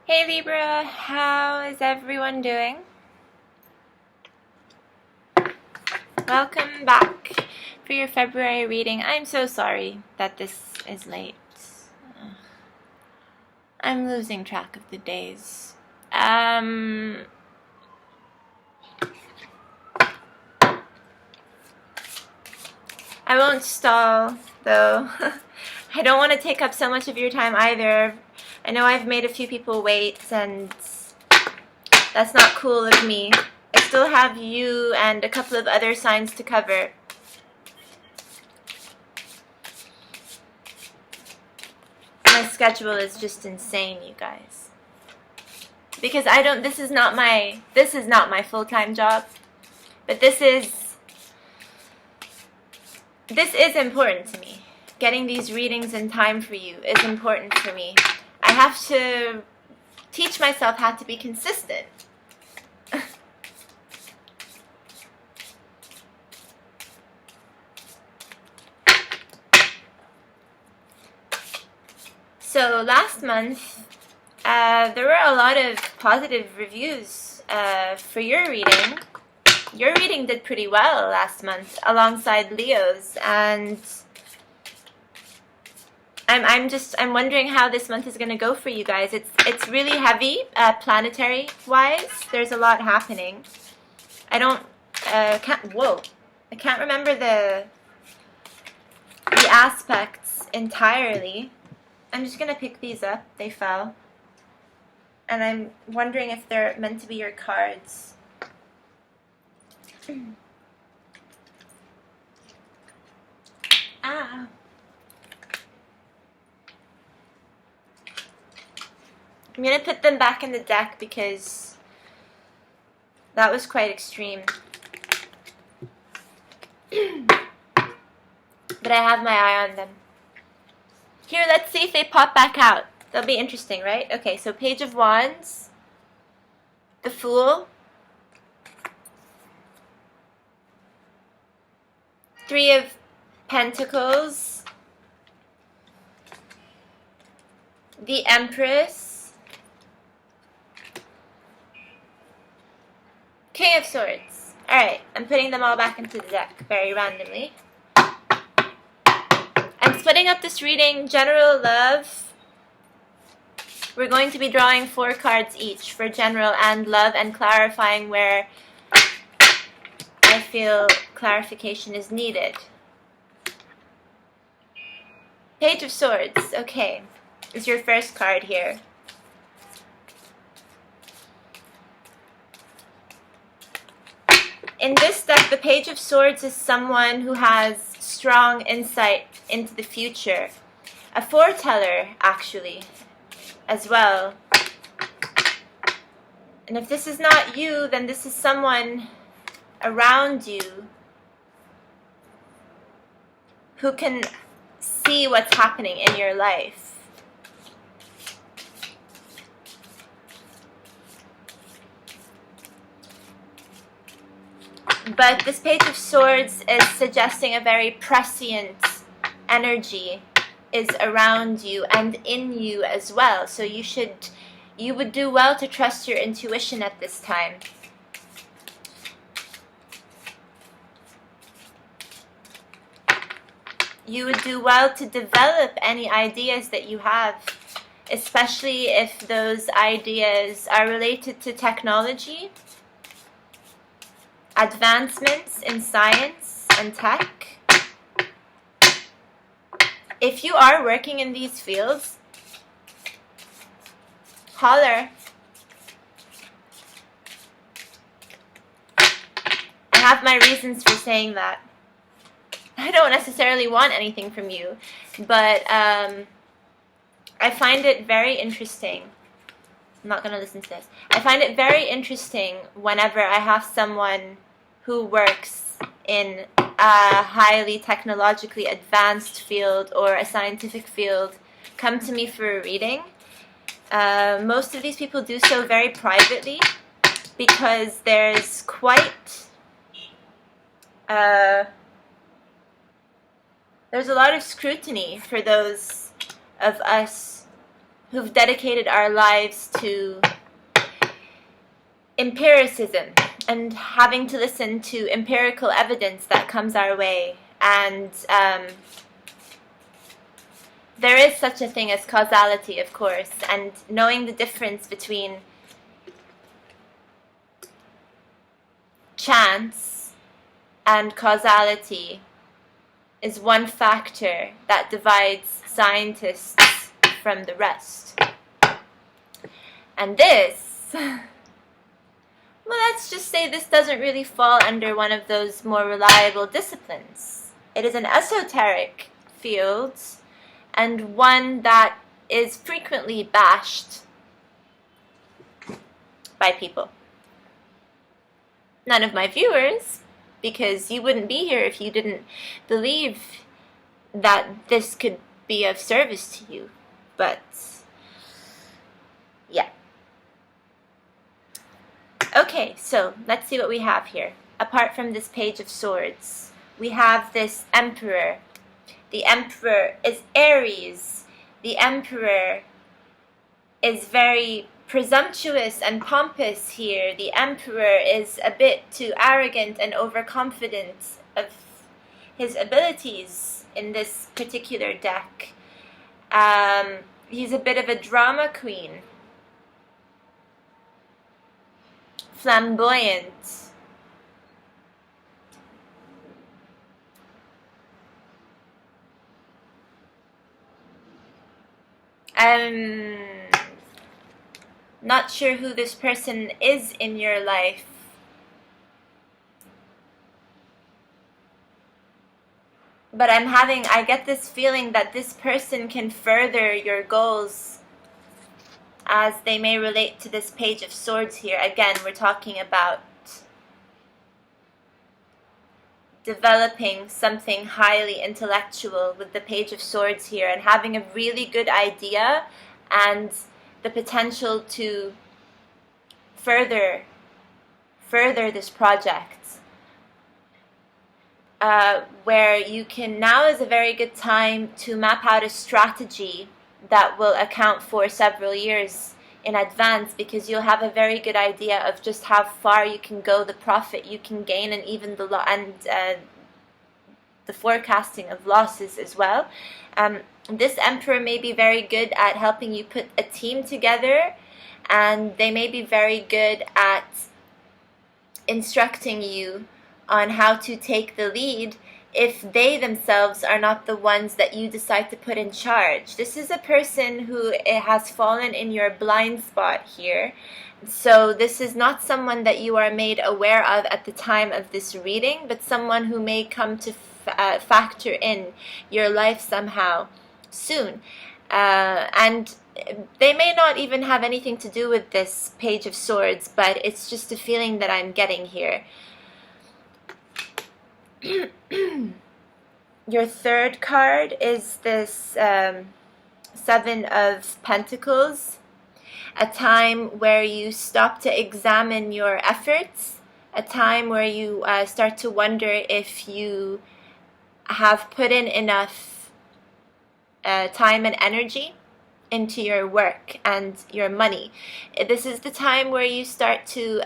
Hey Libra, how is everyone doing? Welcome back for your February reading. I'm so sorry that this is late. I'm losing track of the days. I won't stall though. I don't want to take up so much of your time either. I know I've made a few people wait, and that's not cool of me. I still have you and a couple of other signs to cover. My schedule is just insane, you guys. Because this is not my full-time job, but this is important to me. Getting these readings in time for you is important for me. I have to teach myself how to be consistent. So last month, there were a lot of positive reviews for your reading. Your reading did pretty well last month alongside Leo's, and I'm wondering how this month is going to go for you guys. It's really heavy planetary wise. There's a lot happening. I can't remember the aspects entirely. I'm just going to pick these up. They fell. And I'm wondering if they're meant to be your cards. Ah. I'm going to put them back in the deck because that was quite extreme. But I have my eye on them. Here, let's see if they pop back out. That'll be interesting, right? Okay, so Page of Wands, the Fool, Three of Pentacles, the Empress, King of Swords. Alright, I'm putting them all back into the deck very randomly. I'm splitting up this reading, General Love. We're going to be drawing 4 cards each for General and Love and clarifying where I feel clarification is needed. Page of Swords, okay, is your first card here. In this deck, the Page of Swords is someone who has strong insight into the future. A foreteller, actually, as well. And if this is not you, then this is someone around you who can see what's happening in your life. But this Page of Swords is suggesting a very prescient energy is around you and in you as well. So you would do well to trust your intuition at this time. You would do well to develop any ideas that you have, especially if those ideas are related to technology, advancements in science and tech. If you are working in these fields, holler. I have my reasons for saying that. I don't necessarily want anything from you, but I find it very interesting. I'm not going to listen to this. I find it very interesting whenever I have someone who works in a highly technologically advanced field or a scientific field come to me for a reading. Most of these people do so very privately because there's quite there's a lot of scrutiny for those of us who've dedicated our lives to empiricism and having to listen to empirical evidence that comes our way. And there is such a thing as causality, of course, and knowing the difference between chance and causality is one factor that divides scientists from the rest. And this, well, let's just say this doesn't really fall under one of those more reliable disciplines. It is an esoteric field, and one that is frequently bashed by people. None of my viewers, because you wouldn't be here if you didn't believe that this could be of service to you. But, yeah. Okay, so let's see what we have here. Apart from this Page of Swords, we have this Emperor. The Emperor is Aries. The Emperor is very presumptuous and pompous here. The Emperor is a bit too arrogant and overconfident of his abilities in this particular deck. He's a bit of a drama queen. Flamboyant. Not sure who this person is in your life. But I get this feeling that this person can further your goals as they may relate to this Page of Swords here. Again, we're talking about developing something highly intellectual with the Page of Swords here, and having a really good idea and the potential to further this project. Where you can, now is a very good time to map out a strategy that will account for several years in advance, because you'll have a very good idea of just how far you can go, the profit you can gain, and even the forecasting of losses as well. This Emperor may be very good at helping you put a team together, and they may be very good at instructing you on how to take the lead if they themselves are not the ones that you decide to put in charge. This is a person who has fallen in your blind spot here. So this is not someone that you are made aware of at the time of this reading, but someone who may come to factor in your life somehow soon. And they may not even have anything to do with this Page of Swords, but it's just a feeling that I'm getting here. Your third card is this Seven of Pentacles, a time where you stop to examine your efforts, a time where you start to wonder if you have put in enough time and energy into your work and your money. This is the time where you start to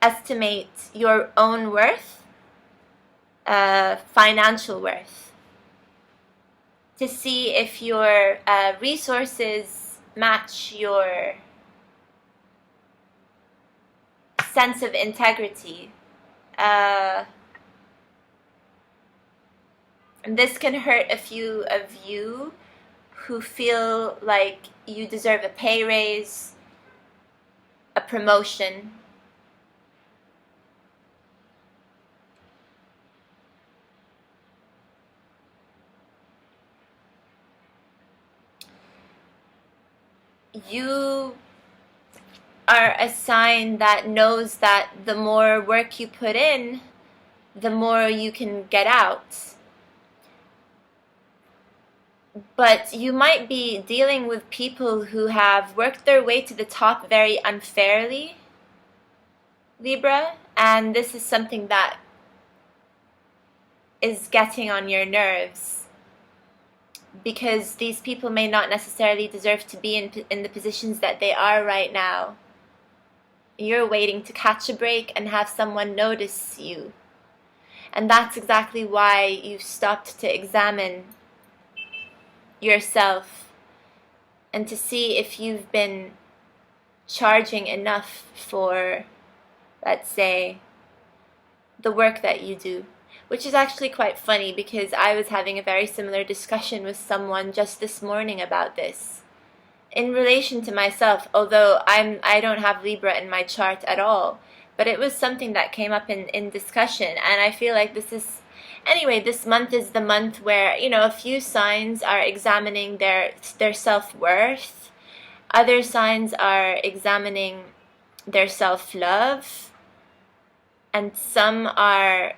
estimate your own worth, financial worth, to see if your resources match your sense of integrity. And this can hurt a few of you who feel like you deserve a pay raise, a promotion. You are a sign that knows that the more work you put in, the more you can get out. But you might be dealing with people who have worked their way to the top very unfairly, Libra, and this is something that is getting on your nerves. because these people may not necessarily deserve to be in the positions that they are right now. You're waiting to catch a break and have someone notice you. And that's exactly why you've stopped to examine yourself and to see if you've been charging enough for, let's say, the work that you do. Which is actually quite funny, because I was having a very similar discussion with someone just this morning about this. In relation to myself, although I don't have Libra in my chart at all, but it was something that came up in discussion, and I feel like this month is the month where, a few signs are examining their self-worth, other signs are examining their self-love, and some are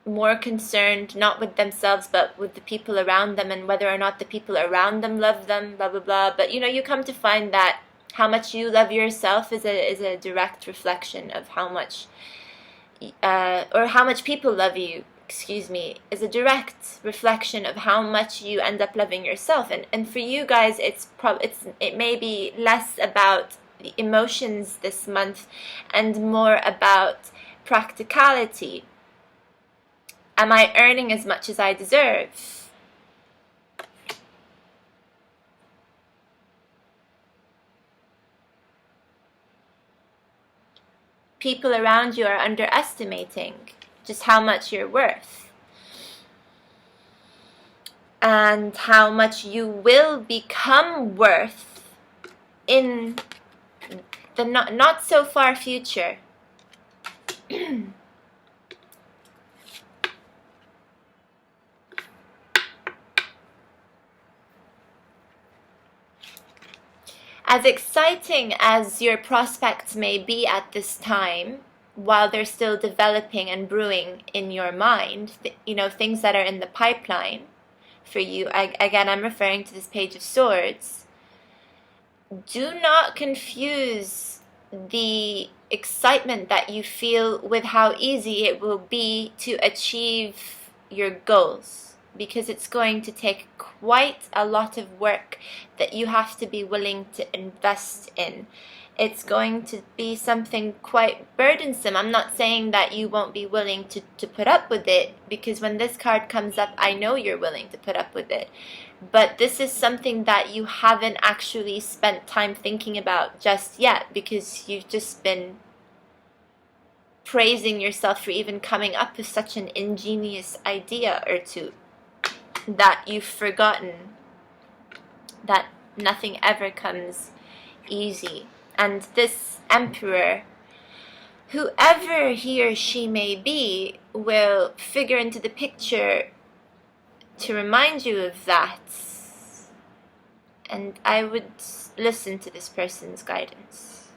more concerned not with themselves but with the people around them and whether or not the people around them love them, blah blah blah. But you come to find that how much you love yourself is a direct reflection of how much or how much people love you, is a direct reflection of how much you end up loving yourself. And for you guys, it may be less about the emotions this month and more about practicality. Am I earning as much as I deserve? People around you are underestimating just how much you're worth and how much you will become worth in the not so far future. As exciting as your prospects may be at this time, while they're still developing and brewing in your mind, things that are in the pipeline for you, again, I'm referring to this Page of Swords, do not confuse the excitement that you feel with how easy it will be to achieve your goals. Because it's going to take quite a lot of work that you have to be willing to invest in. It's going to be something quite burdensome. I'm not saying that you won't be willing to put up with it, because when this card comes up, I know you're willing to put up with it. But this is something that you haven't actually spent time thinking about just yet, because you've just been praising yourself for even coming up with such an ingenious idea or two, that you've forgotten that nothing ever comes easy. And this Emperor, whoever he or she may be, will figure into the picture to remind you of that. And I would listen to this person's guidance.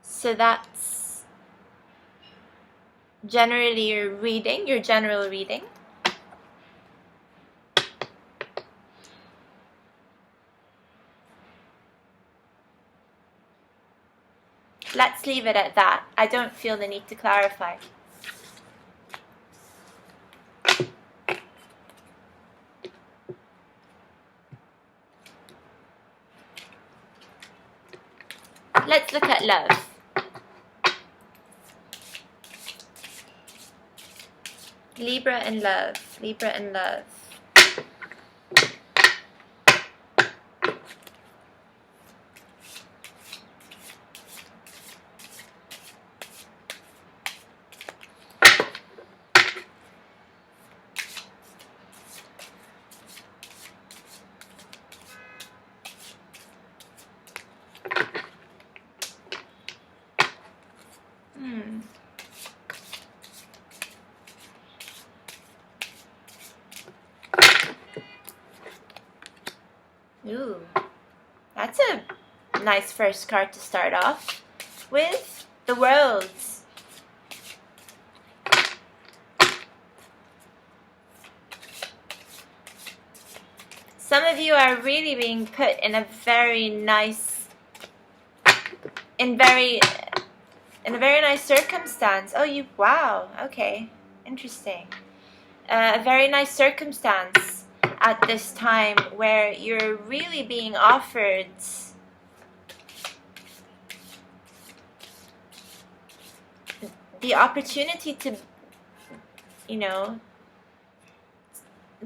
So that's generally your general reading. Let's leave it at that. I don't feel the need to clarify. Let's look at love. Libra and love. Libra and love. Ooh, that's a nice first card to start off with. The Worlds. Some of you are really being put in a very nice, in a very nice circumstance. Oh, wow, okay, interesting. A very nice circumstance at this time where you're really being offered the opportunity to,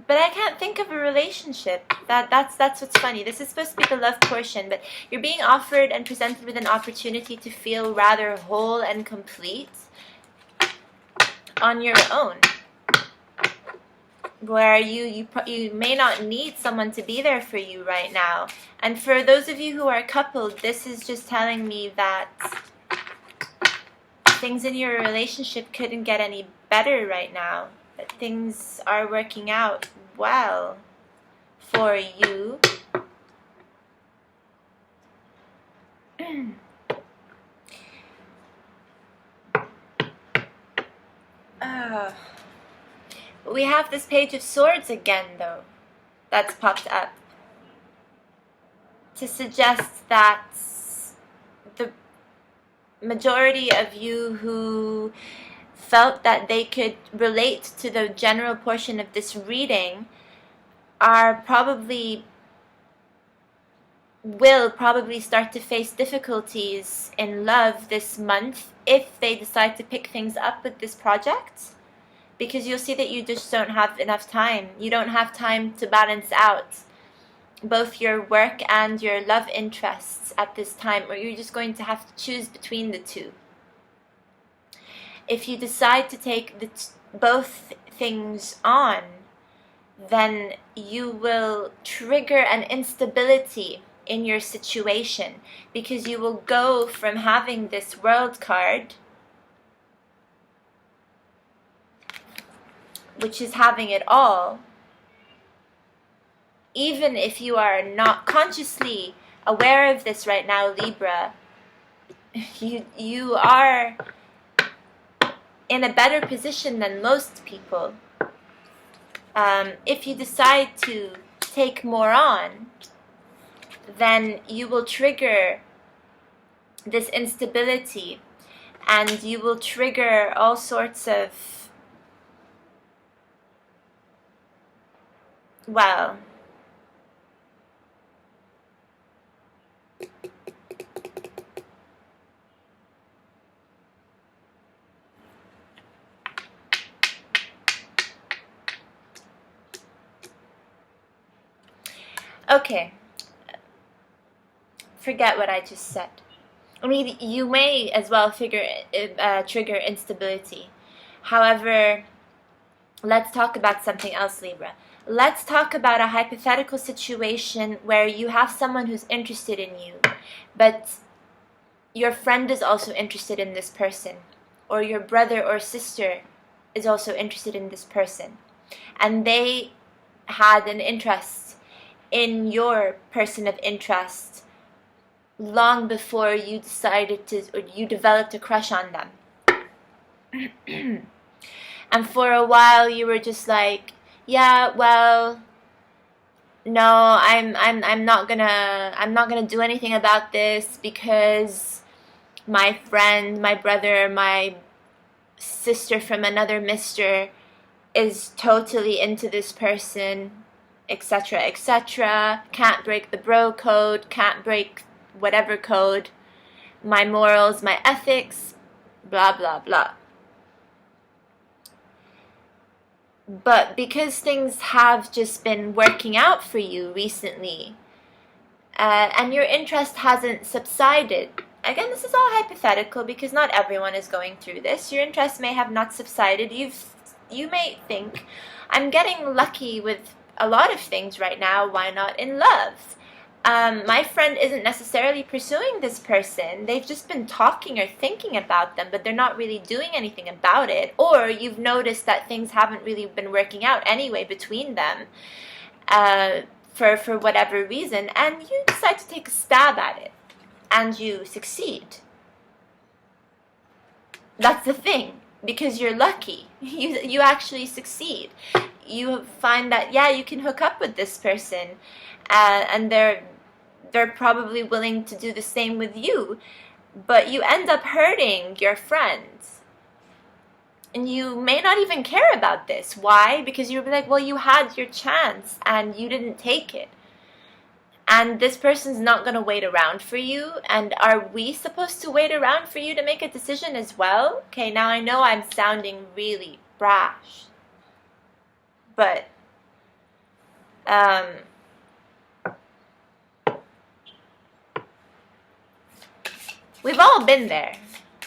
but I can't think of a relationship. That's what's funny. This is supposed to be the love portion, but you're being offered and presented with an opportunity to feel rather whole and complete on your own, where you may not need someone to be there for you right now. And for those of you who are coupled, this is just telling me that things in your relationship couldn't get any better right now. That things are working out well for you. We have this Page of Swords again, though, that's popped up to suggest that the majority of you who felt that they could relate to the general portion of this reading will probably start to face difficulties in love this month if they decide to pick things up with this project, because you'll see that you just don't have enough time. You don't have time to balance out both your work and your love interests at this time, or you're just going to have to choose between the two. If you decide to take both things on, then you will trigger an instability in your situation, because you will go from having this World card, which is having it all, even if you are not consciously aware of this right now, Libra, you are in a better position than most people. If you decide to take more on, then you will trigger this instability, and you will trigger all sorts of, well, okay, forget what I just said. I mean, you may as well trigger instability. However, let's talk about something else, Libra. Let's talk about a hypothetical situation where you have someone who's interested in you, but your friend is also interested in this person, or your brother or sister is also interested in this person, and they had an interest in your person of interest long before you decided to, or you developed a crush on them. And for a while you were just like, yeah, well, no, I'm not gonna do anything about this, because my friend, my brother, my sister from another mister is totally into this person, etc., etc. Can't break the bro code, can't break whatever code, my morals, my ethics, blah blah blah. But because things have just been working out for you recently, and your interest hasn't subsided, again, this is all hypothetical because not everyone is going through this. Your interest may have not subsided. You may think, I'm getting lucky with a lot of things right now, why not in love? My friend isn't necessarily pursuing this person. They've just been talking or thinking about them, but they're not really doing anything about it. Or you've noticed that things haven't really been working out anyway between them, for whatever reason, and you decide to take a stab at it, and you succeed. That's the thing, because you're lucky. You actually succeed. You find that, yeah, you can hook up with this person, and they're probably willing to do the same with you, but you end up hurting your friends. And you may not even care about this. Why? Because you'll be like, well, you had your chance and you didn't take it. And this person's not going to wait around for you. And are we supposed to wait around for you to make a decision as well? Okay, now I know I'm sounding really brash. But, we've all been there.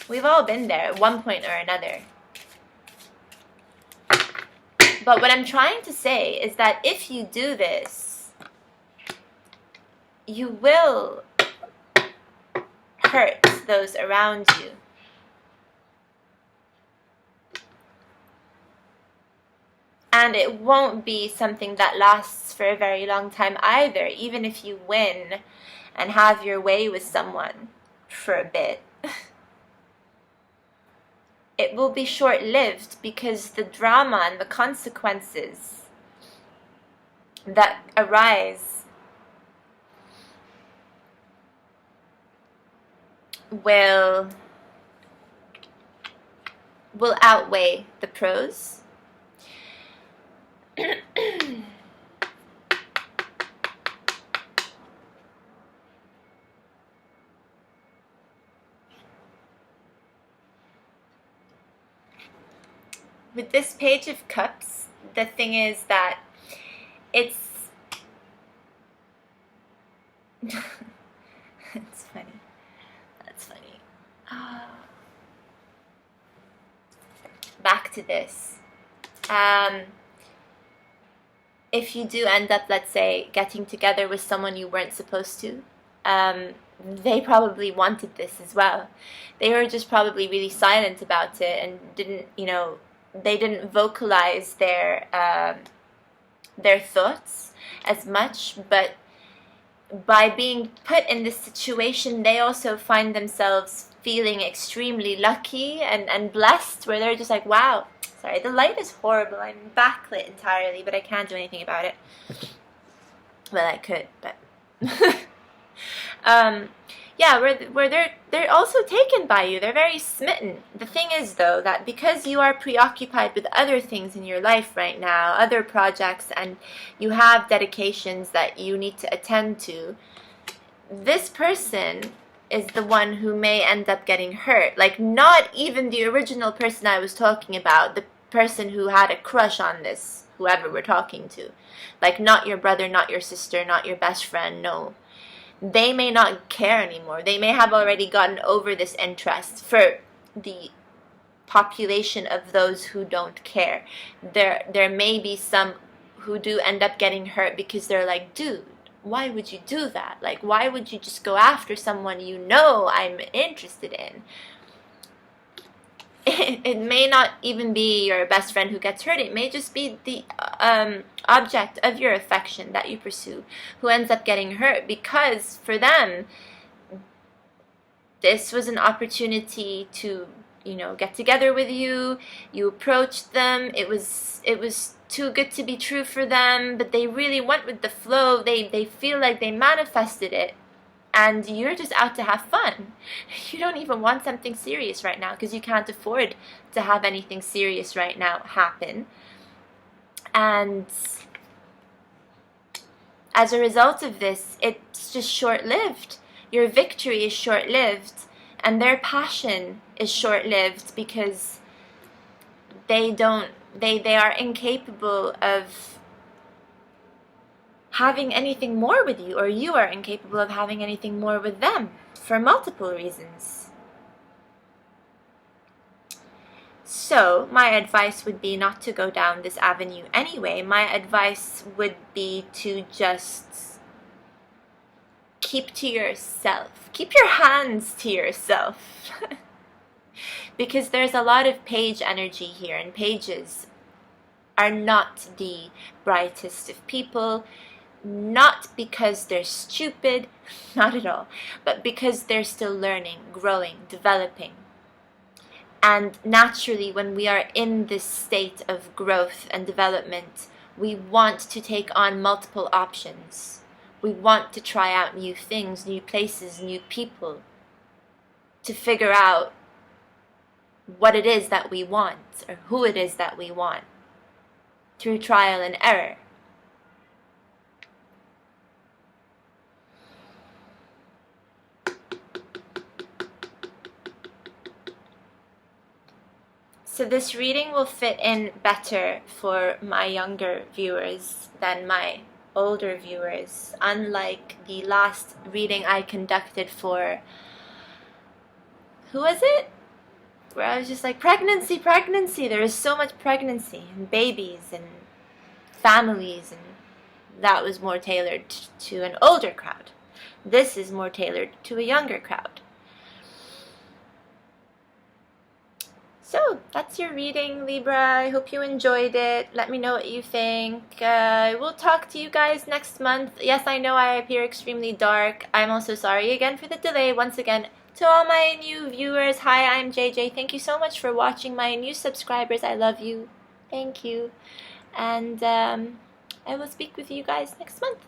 We've all been there at one point or another. But what I'm trying to say is that if you do this, you will hurt those around you. And it won't be something that lasts for a very long time either, even if you win and have your way with someone for a bit. It will be short-lived because the drama and the consequences that arise will outweigh the pros. With this Page of Cups, the thing is that it's it's funny. That's funny. Back to this. If you do end up, let's say, getting together with someone you weren't supposed to, they probably wanted this as well. They were just probably really silent about it and didn't, they didn't vocalize their thoughts as much, but by being put in this situation, they also find themselves feeling extremely lucky and blessed, where they're just like, wow, sorry, the light is horrible, I'm backlit entirely, but I can't do anything about it. Well, I could, but yeah, where they're also taken by you. They're very smitten. The thing is, though, that because you are preoccupied with other things in your life right now, other projects, and you have dedications that you need to attend to, this person is the one who may end up getting hurt. Like, not even the original person I was talking about, the person who had a crush on this, whoever we're talking to. Like, not your brother, not your sister, not your best friend, no. They may not care anymore. They may have already gotten over this interest. For the population of those who don't care, there may be some who do end up getting hurt because they're like, dude, why would you do that? Like, why would you just go after someone you know I'm interested in? It may not even be your best friend who gets hurt. It may just be the object of your affection that you pursue who ends up getting hurt, because for them, this was an opportunity to, get together with you. You approached them. It was too good to be true for them, but they really went with the flow. They feel like they manifested it. And you're just out to have fun. You don't even want something serious right now because you can't afford to have anything serious right now happen. And as a result of this, it's just short-lived. Your victory is short-lived, and their passion is short-lived because they are incapable of having anything more with you, or you are incapable of having anything more with them for multiple reasons. So my advice would be not to go down this avenue anyway. My advice would be to just keep to yourself. Keep your hands to yourself. Because there's a lot of page energy here, and pages are not the brightest of people. Not because they're stupid, not at all, but because they're still learning, growing, developing. And naturally, when we are in this state of growth and development, we want to take on multiple options. We want to try out new things, new places, new people. to figure out what it is that we want or who it is that we want through trial and error. So this reading will fit in better for my younger viewers than my older viewers, unlike the last reading I conducted for, who was it? Where I was just like, pregnancy, pregnancy. There is so much pregnancy and babies and families, and that was more tailored to an older crowd. This is more tailored to a younger crowd. So that's your reading, Libra. I hope you enjoyed it. Let me know what you think. We'll talk to you guys next month. Yes, I know I appear extremely dark. I'm also sorry again for the delay. Once again, to all my new viewers, hi, I'm JJ. Thank you so much for watching. My new subscribers, I love you. Thank you. And I will speak with you guys next month.